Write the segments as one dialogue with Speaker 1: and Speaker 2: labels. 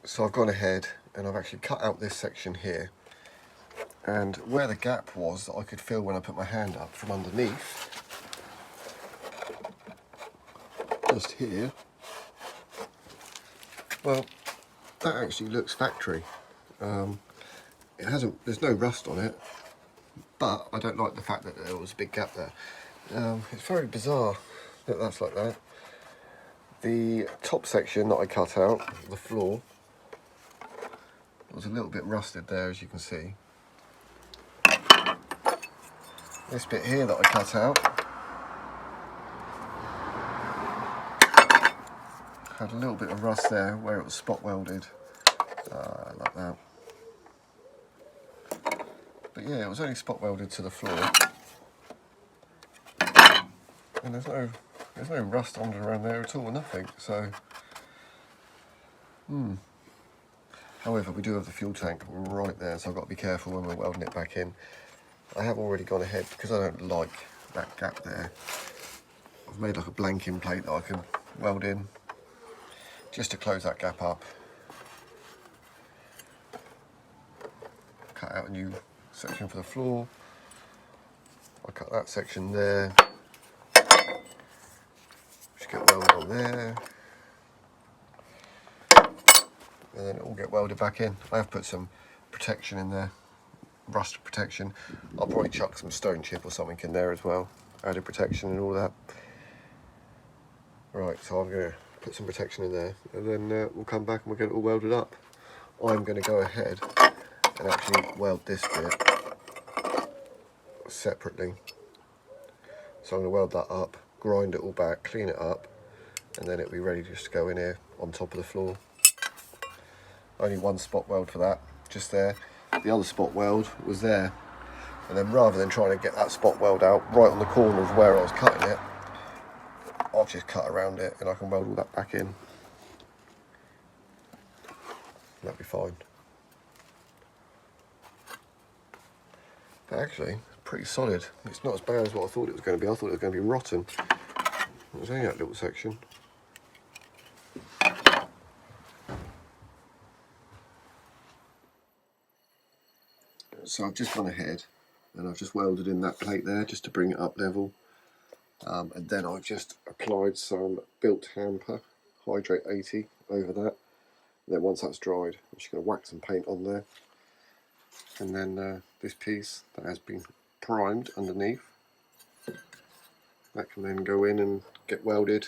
Speaker 1: So I've gone ahead and I've actually cut out this section here, and where the gap was that I could feel when I put my hand up from underneath, just here, well, that actually looks factory. It hasn't, there's no rust on it, but I don't like the fact that there was a big gap there. It's very bizarre that that's like that. The top section that I cut out, the floor, was a little bit rusted there, as you can see. This bit here that I cut out had a little bit of rust there where it was spot welded, like that. But yeah, it was only spot welded to the floor, and there's no rust on around there at all, nothing. So, however, we do have the fuel tank right there, so I've got to be careful when we're welding it back in. I have already gone ahead, because I don't like that gap there. I've made like a blanking plate that I can weld in, just to close that gap up. Cut out a new section for the floor. I cut that section there. Just get welded on there. And then it will get welded back in. I have put some protection in there, rust protection. I'll probably chuck some stone chip or something in there as well, added protection and all that. Right, so I'm going to put some protection in there, and then we'll come back and we'll get it all welded up. I'm going to go ahead and actually weld this bit separately. So I'm going to weld that up, grind it all back, clean it up, and then it'll be ready just to go in here on top of the floor. Only one spot weld for that, just there. The other spot weld was there. And then rather than trying to get that spot weld out right on the corner of where I was cutting it, I've just cut around it and I can weld all that back in. That'll be fine. But actually, it's pretty solid. It's not as bad as what I thought it was going to be. I thought it was going to be rotten. It was only that little section. So I've just gone ahead and I've just welded in that plate there just to bring it up level. And then I've just applied some built hamper, Hydrate 80, over that. And then once that's dried, I'm just going to whack some paint on there. And then this piece that has been primed underneath, that can then go in and get welded.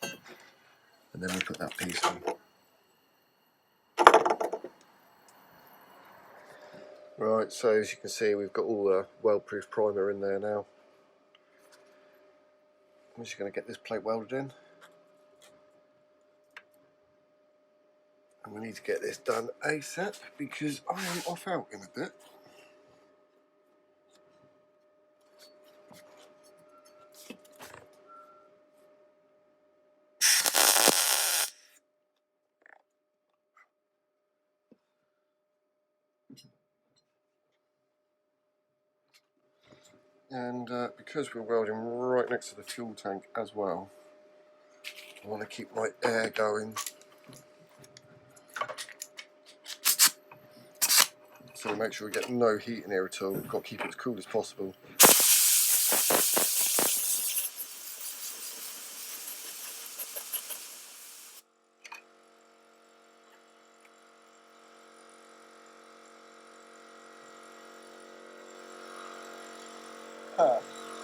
Speaker 1: And then we put that piece on. Right, so as you can see, we've got all the weld-proof primer in there now. I'm just going to get this plate welded in. And we need to get this done ASAP because I am off out in a bit. And because we're welding right next to the fuel tank as well, I want to keep my air going. So make sure we get no heat in here at all. We've got to keep it as cool as possible.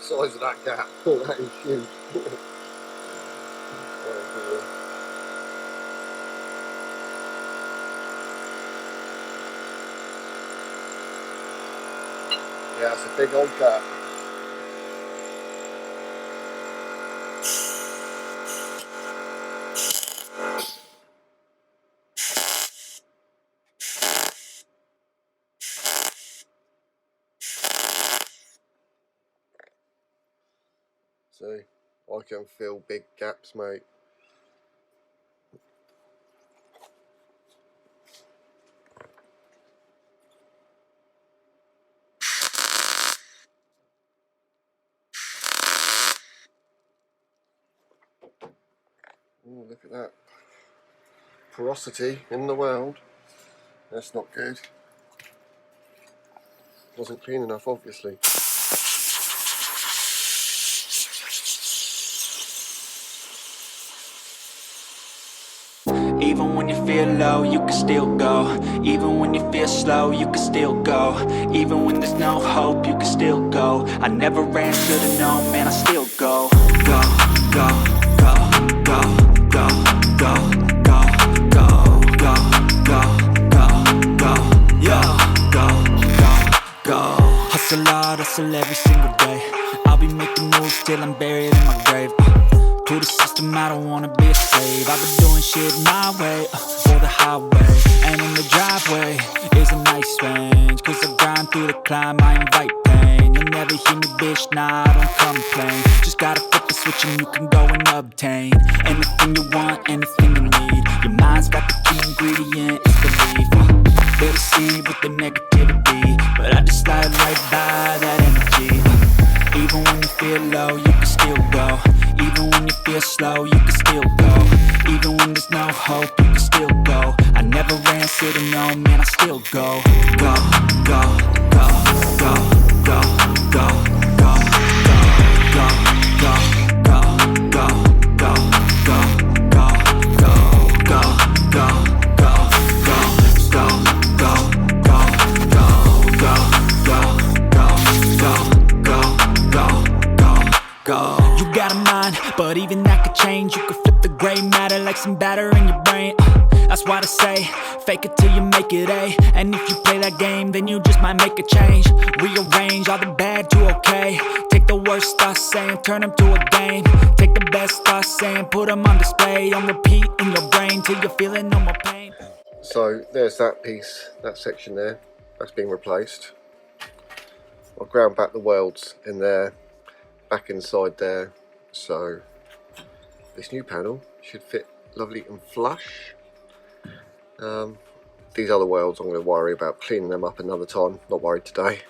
Speaker 1: Size of that gap, oh, that is huge. Yeah, it's a big old gap. See, I can feel big gaps, mate. Oh, look at that. porosity in the weld. That's not good. Wasn't clean enough, obviously.
Speaker 2: Even when you feel low, you can still go. Even when you feel slow, you can still go. Even when there's no hope, you can still go. I never answer to no, man, I still go. Go, go, go, go, go, go, go, go, go, go, go, go, go. Hustle hard, hustle every single day. I'll be making moves till I'm buried in my grave. To the system, I don't wanna be a slave. I've been doing shit my way, or the highway. And in the driveway is a nice range. Cause I grind through the climb, I invite pain. You'll never hear me, bitch, nah, I don't complain. Just gotta flip the switch and you can go and obtain anything you want, anything you need. Your mind's got the key ingredient, it's belief. They deceive with the negativity, but I just slide right by that energy. Even when you feel low, you can still go. Even when you feel slow, you can still go. Even when there's no hope, you can still go. I never answer to no, man, I still go. Go, go, go, go, go, go, go, go, go, go, go, go, go, go, go, go, go, go, go, go. You got a mind, but even that could change. You could flip the gray matter like some batter in your brain. That's why I say, fake it till you make it A. And if you play that game, then you just might make a change. Rearrange all the bad to okay. Take the worst thoughts saying, turn them to a game. Take the best thoughts saying, put them on display. On repeat in your brain till you're feeling no more pain.
Speaker 1: So there's that piece, that section there. That's being replaced. I've ground back the welds in there, back inside there. So this new panel should fit lovely and flush. These other welds I'm going to worry about cleaning them up another time, not worried today.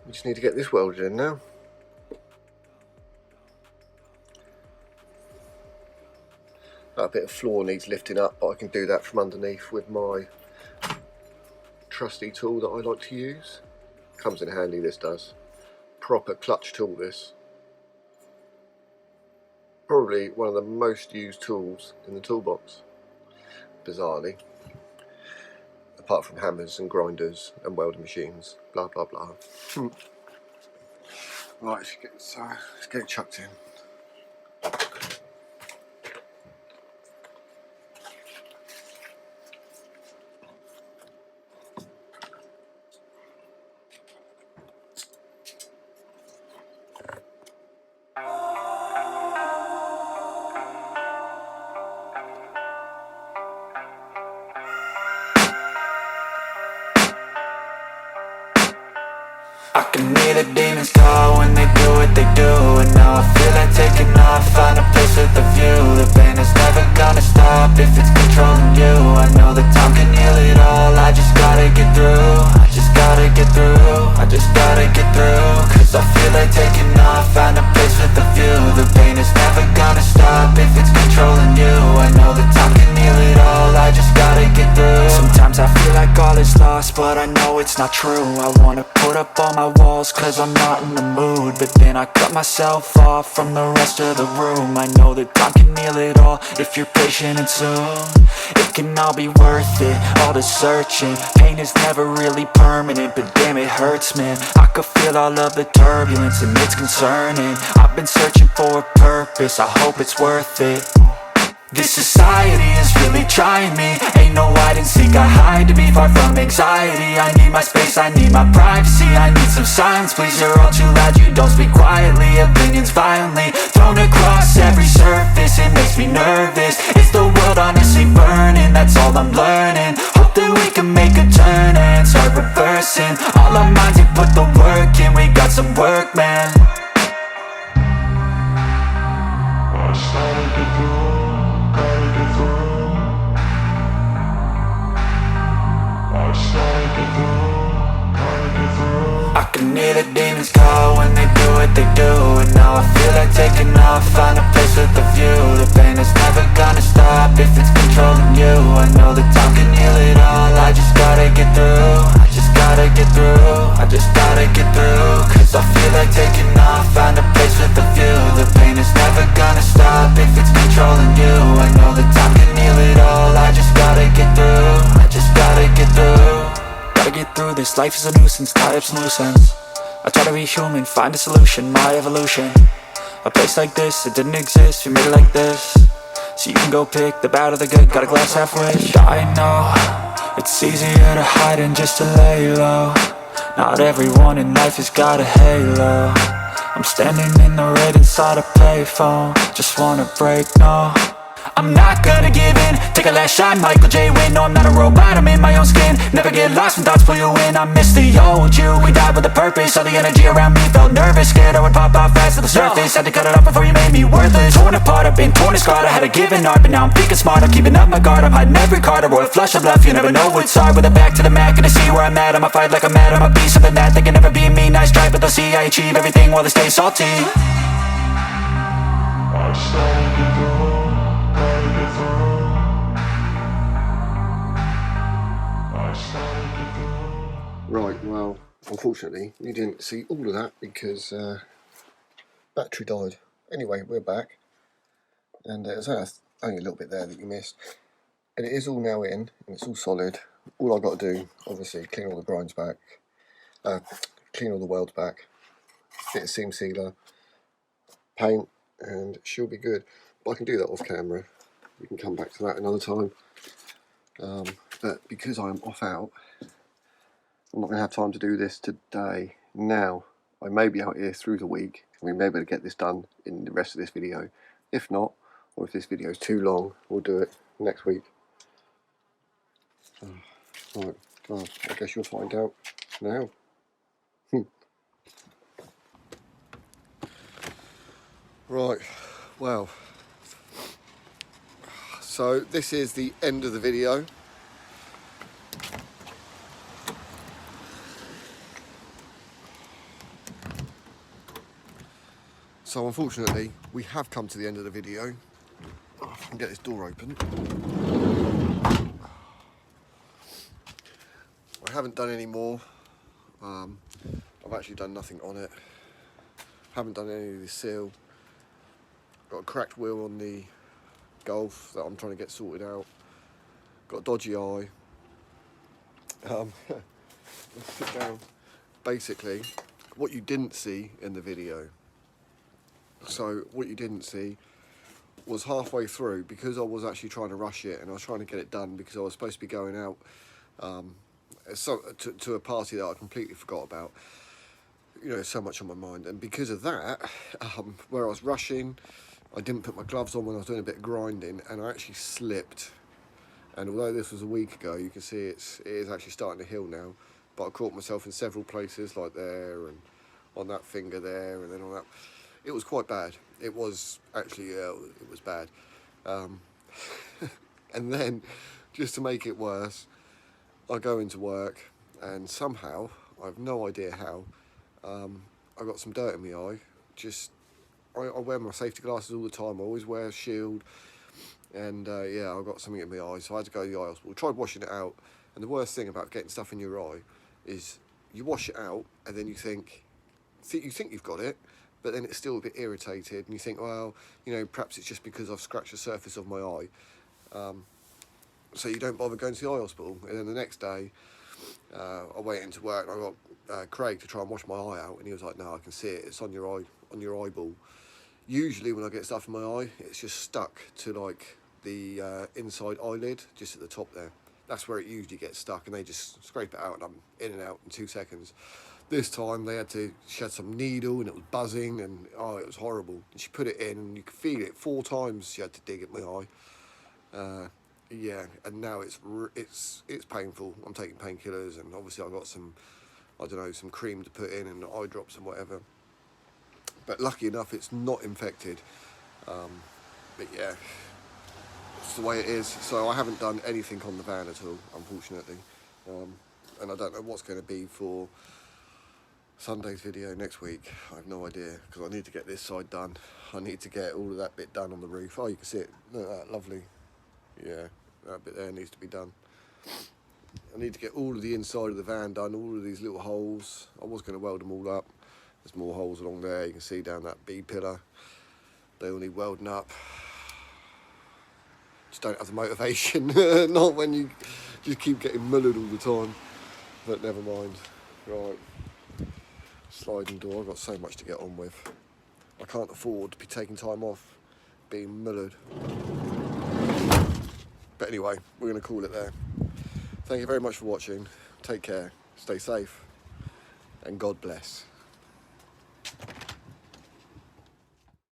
Speaker 1: We just need to get this welded in now. That bit of floor needs lifting up, but I can do that from underneath with my trusty tool that I like to use. Comes in handy, this does. Proper clutch tool, this. Probably one of the most used tools in the toolbox, bizarrely. Apart from hammers and grinders and welding machines, blah blah blah. Right, let's get it chucked in.
Speaker 2: I can hear the demons call when they do what they do. And now I feel like taking off, find a place with a view. The pain is never gonna stop if it's controlling you. I know that time can heal it all, I just gotta get through. I just gotta get through, I just gotta get through. Cause I feel like taking off, find a place with a view. The pain is never gonna stop if it's controlling you. I know that time can heal it all, I just gotta get through. Sometimes I feel like all is lost, but I know it's not true. I wanna put up all my walls cause I'm not in the mood, but then I cut myself off from the rest of the room. I know that time can heal it all if you're patient, and soon it can all be worth it, all the searching. Pain is never really permanent, but damn it hurts, man. I could feel all of the turbulence and it's concerning. I've been searching for a purpose, I hope it's worth it. This society is really trying me. Ain't no hide and seek, I hide to be far from anxiety. I need my space, I need my privacy. I need some silence, please, you're all too loud. You don't speak quietly, opinions violently thrown across every surface. It makes me nervous, is the world honestly burning? That's all I'm learning. Hope that we can make a turn and start reversing all our minds and put the work in. We got some work, man. I started to do. I can hear the demons call when they do what they do. And now I feel like taking off, find a place with a view. The pain is never gonna stop if it's controlling you. I know that time can heal it all, I just gotta get through. I just gotta get through, I just gotta get through. Cause I feel like taking off, find a place with a view. The pain is never gonna stop if it's controlling you. I know that time can heal it all, I just gotta get through. I just gotta get through. Gotta get through this, life is a nuisance, tie up some loose ends. I try to be human, find a solution, my evolution. A place like this, it didn't exist, we made it like this. So you can go pick the bad or the good, got a glass half wish. I know, it's easier to hide than just to lay low. Not everyone in life has got a halo. I'm standing in the red inside a payphone, just wanna break, no. I'm not gonna give in, take a last shot, Michael J. Win. No, I'm not a robot, I'm in my own skin. Never get lost when thoughts pull you in. I miss the old you, we died with a purpose. All the energy around me felt nervous, scared I would pop out fast to the surface. Had to cut it off before you made me worthless. Torn apart, I've been torn and scarred. I had a given art, but now I'm thinking smart. I'm keeping up my guard, I'm hiding every card. A royal flush of love, you never know what's hard. With a back to the mat, gonna see where I'm at. I'ma fight like I'm mad, I'ma be something that they can never be me. Nice try, but they'll see I achieve everything while they stay salty. I started to go.
Speaker 1: Right, well, unfortunately, you didn't see all of that because battery died. Anyway, we're back, and there's only a little bit there that you missed. And it is all now in, and it's all solid. All I've got to do, obviously, clean all the grinds back, clean all the welds back, bit of seam sealer, paint, and she'll be good. But I can do that off camera. We can come back to that another time. But because I'm off out, I'm not going to have time to do this today. Now, I may be out here through the week, and we may be able to get this done in the rest of this video. If not, or if this video is too long, we'll do it next week. Right, well, I guess you'll find out now. Right, well, so this is the end of the video. So unfortunately, we have come to the end of the video. Oh, if I can get this door open. I haven't done any more. I've actually done nothing on it. Haven't done any of the seal. Got a cracked wheel on the Golf that I'm trying to get sorted out. Got a dodgy eye. Let's sit down. Basically, what you didn't see in the video. So what you didn't see was halfway through, because I was actually trying to rush it and I was trying to get it done because I was supposed to be going out to a party that I completely forgot about. You know, so much on my mind, and because of that, where I was rushing, I didn't put my gloves on when I was doing a bit of grinding, and I actually slipped. And although this was a week ago, you can see it is actually starting to heal now. But I caught myself in several places, like there and on that finger there, and then on that. It was quite bad. It was actually, it was bad. And then, just to make it worse, I go into work, and somehow, I have no idea how, I got some dirt in my eye. I wear my safety glasses all the time. I always wear a shield, and yeah, I got something in my eye, so I had to go to the eye hospital. Tried washing it out, and the worst thing about getting stuff in your eye is you wash it out, and then you think you've got it, but then it's still a bit irritated, and you think, well, you know, perhaps it's just because I've scratched the surface of my eye. So you don't bother going to the eye hospital. And then the next day, I went into work and I got Craig to try and wash my eye out, and he was like, no, I can see it, it's on your eye, on your eyeball. Usually when I get stuff in my eye, it's just stuck to like the inside eyelid, just at the top there. That's where it usually gets stuck, and they just scrape it out and I'm in and out in 2 seconds. This time she had some needle and it was buzzing, and oh, it was horrible. And she put it in and you could feel it 4 times. She had to dig at my eye. Yeah, and now it's painful. I'm taking painkillers, and obviously I've got some, I don't know, some cream to put in and eye drops and whatever. But lucky enough, it's not infected. But yeah, it's the way it is. So I haven't done anything on the van at all, unfortunately. And I don't know what's going to be for Sunday's video next week, I have no idea, because I need to get this side done. I need to get all of that bit done on the roof. Oh, you can see it. Look at that, lovely. Yeah, that bit there needs to be done. I need to get all of the inside of the van done, all of these little holes. I was going to weld them all up. There's more holes along there. You can see down that B pillar. They all need welding up. Just don't have the motivation. Not when you just keep getting mullered all the time. But never mind. Right. Sliding door. I've got so much to get on with. I can't afford to be taking time off being mullered. But anyway, we're going to call it there. Thank you very much for watching. Take care. Stay safe. And God bless.